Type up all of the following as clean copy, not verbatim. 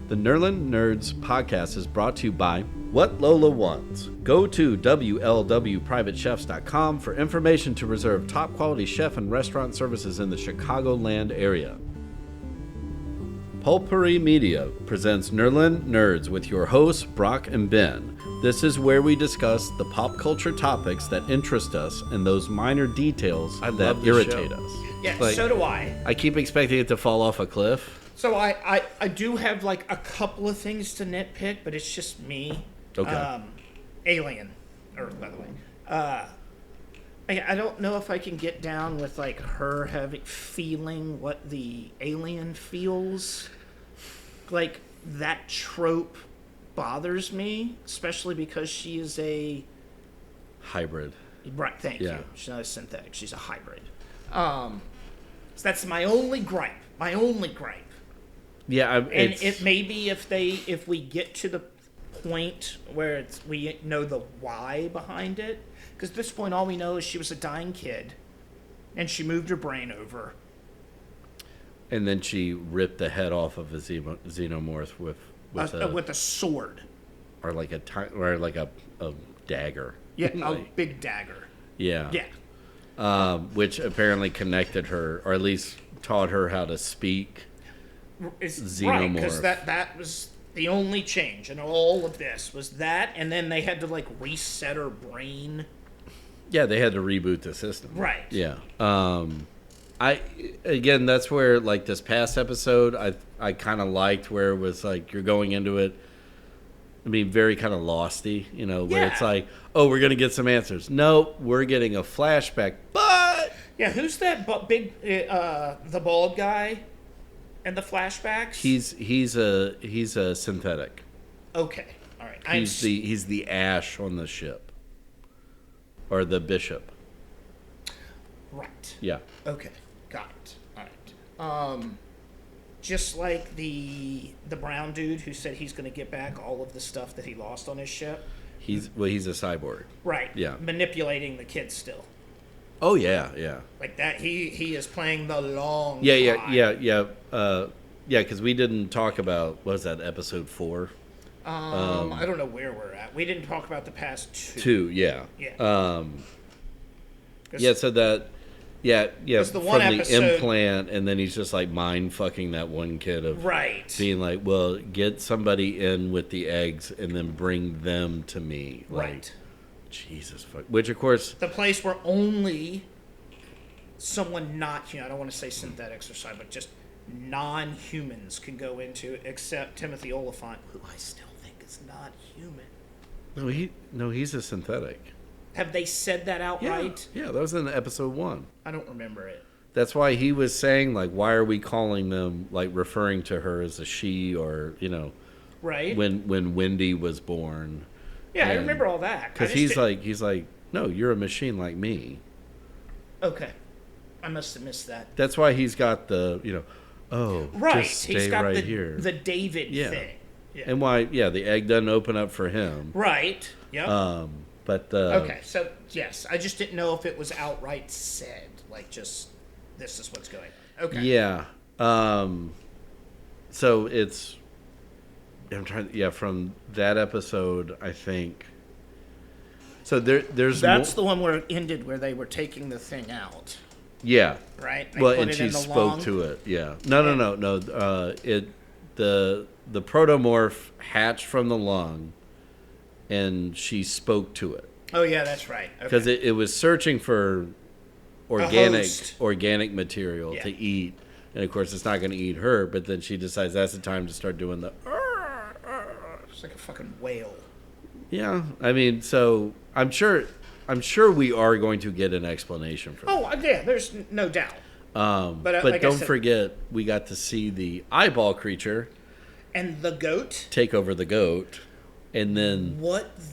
The Nerlin Nerds podcast is brought to you by What Lola Wants. Go to WLWPrivateChefs.com for information to reserve top quality chef and restaurant services in the Chicagoland area. Pulpery Media presents Nerlin Nerds with your hosts, Brock and Ben. This is where we discuss the pop culture topics that interest us and those minor details that irritate us. Yeah, so do I. I keep expecting it to fall off a cliff. So I do have like a couple of things to nitpick, but it's just me. Okay. Alien, Earth, by the way. I don't know if I can get down with like her feeling what the alien feels. Like that trope bothers me, especially because she is a hybrid. Right. Thank you. She's not a synthetic. She's a hybrid. So that's my only gripe. Yeah, and it maybe if we get to the point where we know the why behind it, because at this point all we know is she was a dying kid, and she moved her brain over, and then she ripped the head off of a xenomorph with a sword, or like a dagger. Yeah, a big dagger. Yeah. Yeah. Which apparently connected her, or at least taught her how to speak. Xenomorph. Right, because that was the only change in all of this was that, and then they had to like reset her brain. Yeah, they had to reboot the system. Right. Yeah. That's where like this past episode, I kind of liked where it was like you're going into it. I mean, very kind of losty, where it's like, oh, we're gonna get some answers. No, we're getting a flashback, but yeah, who's that big the bald guy? And the flashbacks? He's a synthetic. Okay, all right. He's the Ash on the ship, or the Bishop. Right. Yeah. Okay, got it. All right. Just like the brown dude who said he's going to get back all of the stuff that he lost on his ship. He's a cyborg. Right. Yeah. Manipulating the kids still. Oh yeah. Like that, he is playing the long. Yeah. Because we didn't talk about, what was that, episode 4? I don't know where we're at. We didn't talk about the past 2. 2, yeah. Yeah. So that, from the implant, and then he's just like mind fucking that one kid of right, being like, well, get somebody in with the eggs and then bring them to me. Right. Like, Jesus fuck. Which, of course, the place where only someone not human, I don't want to say synthetics or something, but just non-humans can go into, except Timothy Olyphant, who I still think is not human. No, he's a synthetic. Have they said that outright? Yeah, that was in episode 1. I don't remember it. That's why he was saying, like, why are we calling them, like, referring to her as a she, or, right? When Wendy was born. Yeah, I remember all that. Because he's like, no, you're a machine like me. Okay. I must have missed that. That's why he's got the, right. Just stay he's got right here. The David thing. Yeah. And why, the egg doesn't open up for him. Right. Yep. Okay, so, yes, I just didn't know if it was outright said, like, just, this is what's going on. Okay. Yeah. So it's... from that episode, I think. So there's that's the one where it ended, where they were taking the thing out. Yeah. Right. They and she spoke to it. Yeah. No. The protomorph hatched from the lung, and she spoke to it. Oh yeah, that's right. Because it was searching for organic material to eat, and of course it's not going to eat her. But then she decides that's the time to start doing the. It's like a fucking whale. Yeah, I mean, so I'm sure we are going to get an explanation for that. Oh, yeah, there's no doubt. But like don't forget, we got to see the eyeball creature. And the goat. Take over the goat. And then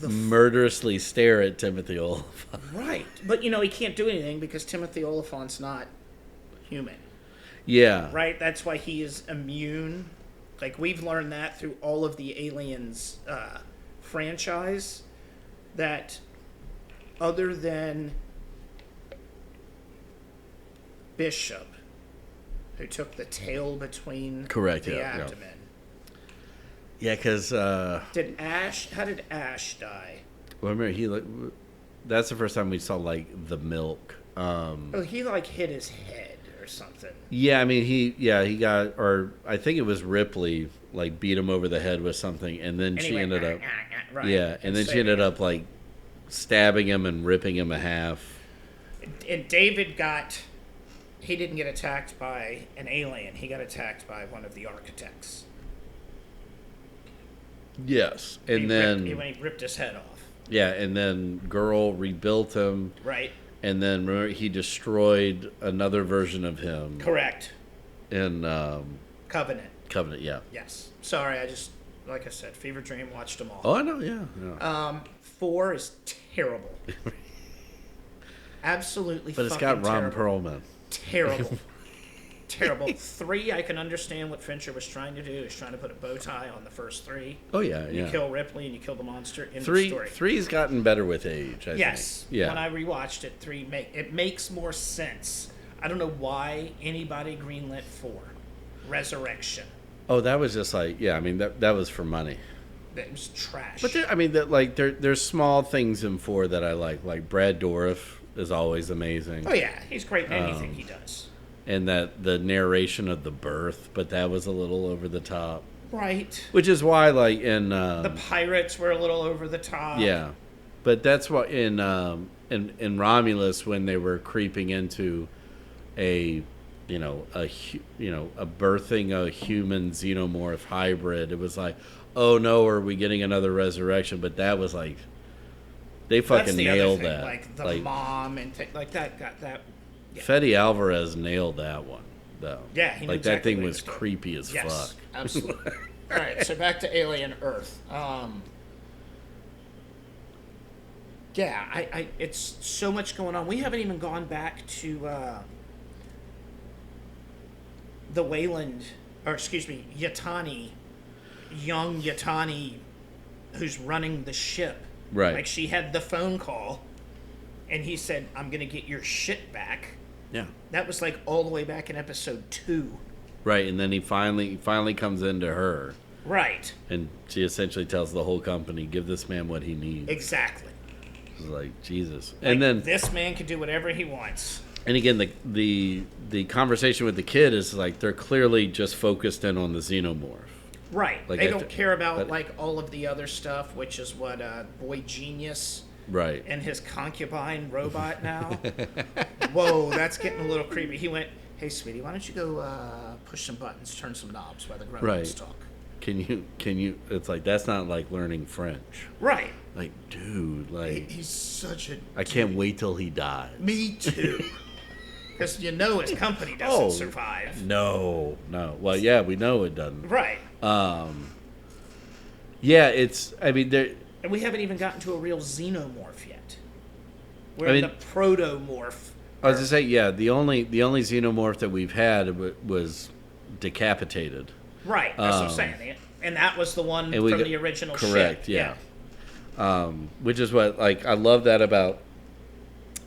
murderously stare at Timothy Olyphant. Right. But, he can't do anything because Timothy Olyphant's not human. Yeah. Right? That's why he is immune. Like, we've learned that through all of the Aliens franchise, that other than Bishop, who took the tail between the abdomen, Yeah, because How did Ash die? remember that's the first time we saw like the milk. Oh, he like hit his head or something. Yeah, I mean he got, or I think it was Ripley like beat him over the head with something, and then And he she went, ended up right, yeah, and then she saving ended him. up like stabbing him and ripping him a half. And he didn't get attacked by an alien. He got attacked by one of the architects. Yes, and When he ripped his head off. yeah, and then Girl rebuilt him, Right. and then remember he destroyed another version of him Correct. in Covenant. Covenant. Yeah. Yes. Sorry, like I said, Fever Dream, watched them all. Oh, I know. Yeah. 4 is terrible. Absolutely But it's fucking got Ron terrible. Perlman. Terrible. Terrible. 3, I can understand what Fincher was trying to do. He was trying to put a bow tie on the first 3. Oh yeah, You yeah. kill Ripley and you kill the monster in the Three story. three's gotten better with age. I Yes. think. Yeah. When I rewatched it, 3 it makes more sense. I don't know why anybody greenlit 4. Resurrection. Oh, that was just like, yeah. I mean, that was for money. That was trash. But I mean, there's small things in 4 that I like. Like Brad Dourif is always amazing. Oh yeah, he's great in anything he does. And that the narration of the birth, but that was a little over the top. Right. Which is why, like in The pirates were a little over the top. yeah, but that's why in Romulus, when they were creeping into a birthing a human xenomorph hybrid, it was like, oh no, are we getting another resurrection? But that was like, they That's fucking the other nailed thing, that. like the mom and like that got that. Yeah. Fede Alvarez nailed that one though. Yeah, he knew like exactly that thing what he was was doing. creepy as Yes, fuck. absolutely. All right, so back to Alien Earth. Yeah, I it's so much going on. We haven't even gone back to the Wayland, or excuse me, Yatani, young Yatani, who's running the ship. Right. Like she had the phone call, and he said, "I'm gonna get your shit back." Yeah. That was like all the way back in episode 2. Right, and then he finally comes into her, Right. and she essentially tells the whole company, "Give this man what he needs." Exactly. It's like Jesus, Like, and then this man can do whatever he wants. and again the conversation with the kid is like they're clearly just focused in on the xenomorph. Right. Like, they I don't th- care about but- like all of the other stuff, which is what Boy Genius Right. and his concubine robot now. Whoa, that's getting a little creepy. He went, "Hey, sweetie, why don't you go push some buttons, turn some knobs while the grown-ups Right. talk?" Can you? It's like that's not like learning French. Right. Like, dude, like He's such a. I can't wait till he dies. Me too. Because you know his company doesn't Oh. survive. No. Well, yeah, we know it doesn't. Right. Yeah, it's. I mean, there. And we haven't even gotten to a real xenomorph yet. We're I in mean- the protomorph. I was to say, yeah, the only xenomorph that we've had was decapitated. Right, that's what I'm saying. And that was the one And we from got- the original correct, ship. yeah. Which is what, like, I love that about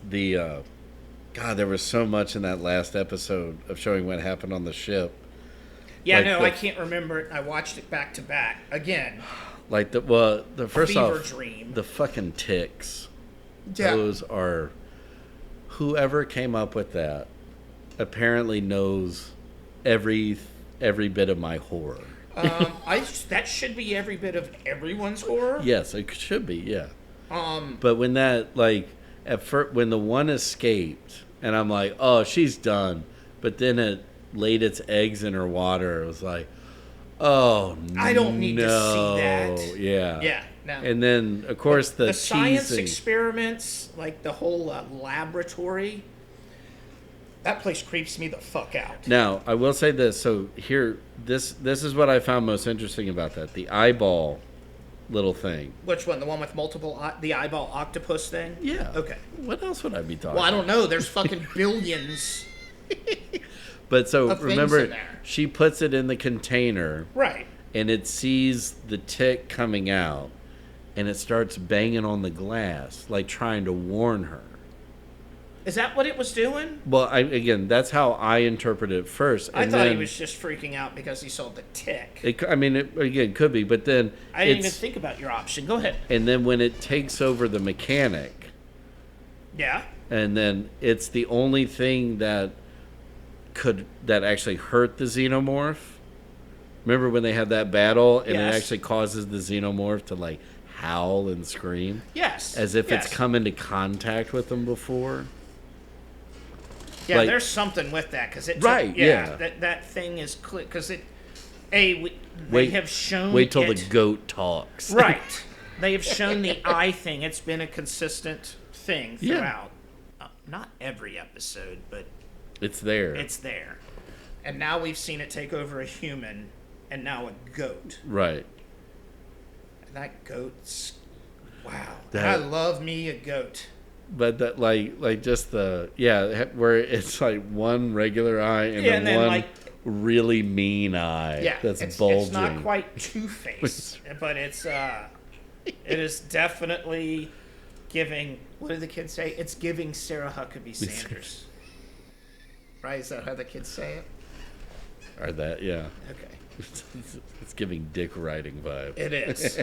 the. God, there was so much in that last episode of showing what happened on the ship. Yeah, Like no, the- I can't remember it. I watched it back to back. Again, Like the first Fever off, Dream. the fucking ticks. Yeah. Those are. Whoever came up with that apparently knows every bit of my horror. That should be every bit of everyone's horror. Yes, it should be. Yeah. But when that at first when the one escaped and I'm like, oh, she's done, but then it laid its eggs in her water. It was like, oh, I don't need to no. see that. Yeah. Yeah, no. And then of course the science cheesy. experiments, like the whole laboratory, that place creeps me the fuck out. Now, I will say this. So here, this is what I found most interesting about that. The eyeball little thing. Which one? The one with multiple, the eyeball octopus thing? Yeah. Okay. What else would I be talking Well, I about? don't know. There's fucking billions. But so of things remember, in there. she puts it in the container Right. and it sees the tick coming out and it starts banging on the glass, like trying to warn her. Is that what it was doing? Well, again, that's how I interpret it first. I And thought he then was just freaking out because he saw the tick. it could be, but then I didn't even think about your option. Go ahead. And then when it takes over the mechanic, Yeah. and then it's the only thing that actually hurt the xenomorph. Remember when they had that battle, and Yes. it actually causes the xenomorph to like howl and scream, Yes. as if yes. it's come into contact with them before. Yeah, like- there's something with that because it. Right, yeah. That thing is clear because it. They Wait- have shown. Wait till it, the goat talks. Right. They have shown the eye thing. It's been a consistent thing Yeah. throughout. Not every episode, but It's there. it's there. And now we've seen it take over a human and now a goat. right. And that goat's. Wow. That- I love me a goat. But that like just the where it's like one regular eye and Yeah, then and then, one like- really mean eye Yeah, that's bulging. It's not quite Two-Face, but it is definitely giving. What do the kids say? It's giving Sarah Huckabee Sanders. Right? Is that how the kids say it? Or that, yeah. Okay, It's giving dick riding vibes. it is.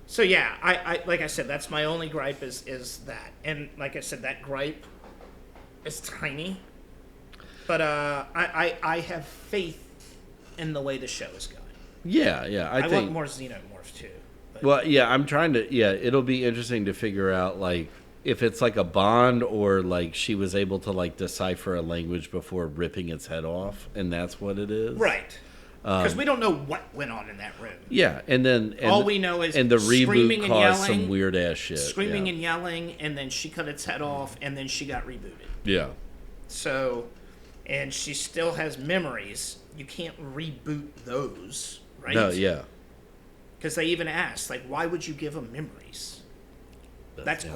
So yeah, I like I said, that's my only gripe is that, and like I said, that gripe is tiny, but I have faith in the way the show is going. Yeah, I I think. want more xenomorphs too. But Well, yeah, I'm trying to. Yeah, it'll be interesting to figure out like if it's like a bond or like she was able to like decipher a language before ripping its head off, and that's what it is. right. Because we don't know what went on in that room. Yeah, and All we know is and the screaming reboot and caused yelling, some weird ass shit. Screaming yeah. and yelling, and then she cut its head off, and then she got rebooted. Yeah. So, and she still has memories. You can't reboot those, right? No, yeah. Because they even asked, like, why would you give them memories? That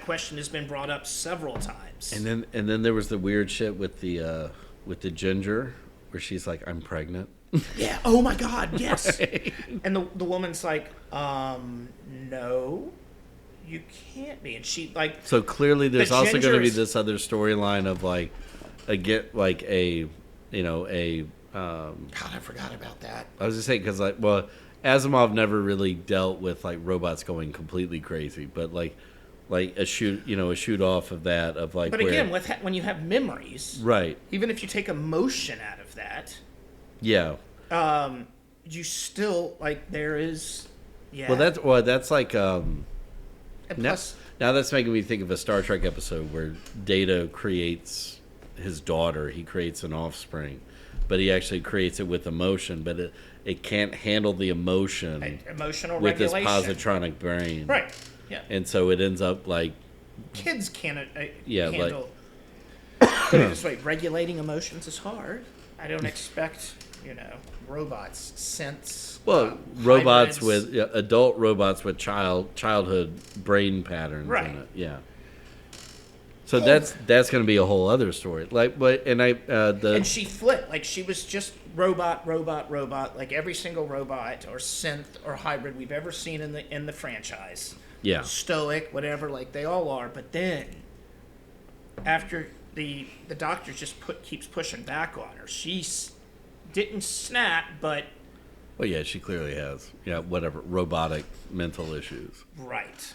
question has been brought up several times. And then there was the weird shit with the ginger, where she's like, "I'm pregnant." yeah. Oh my God. Yes. Right. And the woman's like, no, you can't be. And she like. So clearly, there's The also going to be gingers- this other storyline of like, God, I forgot about that. I was just saying because Asimov never really dealt with like robots going completely crazy, but like a shoot off of that of like. But where, again, when you have memories, right? even if you take emotion out of that, Yeah. you still like there is. Yeah. Well, that's like and now, plus, now that's making me think of a Star Trek episode where Data creates his daughter. He creates an offspring, but he actually creates it with emotion. But it can't handle the emotion emotional with this regulation. positronic brain, Right. Yeah. And so it ends up like Kids can't Yeah, like- handle. Put it this way, regulating emotions is hard. I don't expect robots sense. robots hybrids. with adult robots with childhood brain patterns Right. in it. Yeah. So that's going to be a whole other story. And she flipped. Like, she was just robot, like every single robot or synth or hybrid we've ever seen in the franchise. Yeah. Stoic, whatever, like they all are. But then, after the doctor just keeps pushing back on her, didn't snap, but Well, yeah, she clearly has. Yeah, whatever. Robotic mental issues. right.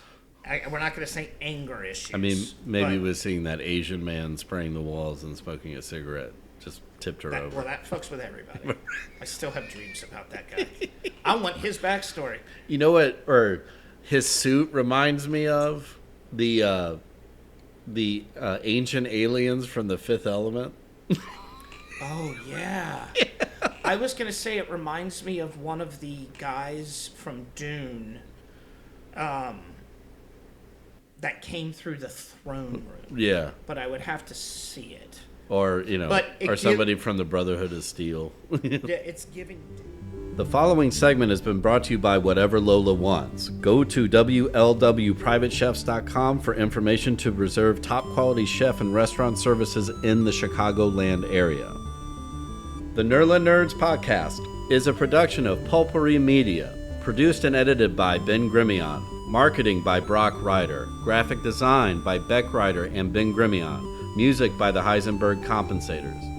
We're not going to say anger issues. I mean, maybe but was seeing that Asian man spraying the walls and smoking a cigarette just tipped her over. that fucks with everybody. I still have dreams about that guy. I want his backstory. You know what? Or his suit reminds me of the ancient aliens from the Fifth Element. Oh, yeah. I was going to say it reminds me of one of the guys from Dune that came through the throne room. Yeah. But I would have to see it. Or But it or somebody from the Brotherhood of Steel. Yeah, it's giving... The following segment has been brought to you by Whatever Lola Wants. Go to WLWPrivateChefs.com for information to reserve top quality chef and restaurant services in the Chicagoland area. The Nerla Nerds podcast is a production of Pulpery Media, produced and edited by Ben Grimion. Marketing by Brock Ryder. Graphic design by Beck Ryder and Ben Grimion. Music by the Heisenberg Compensators.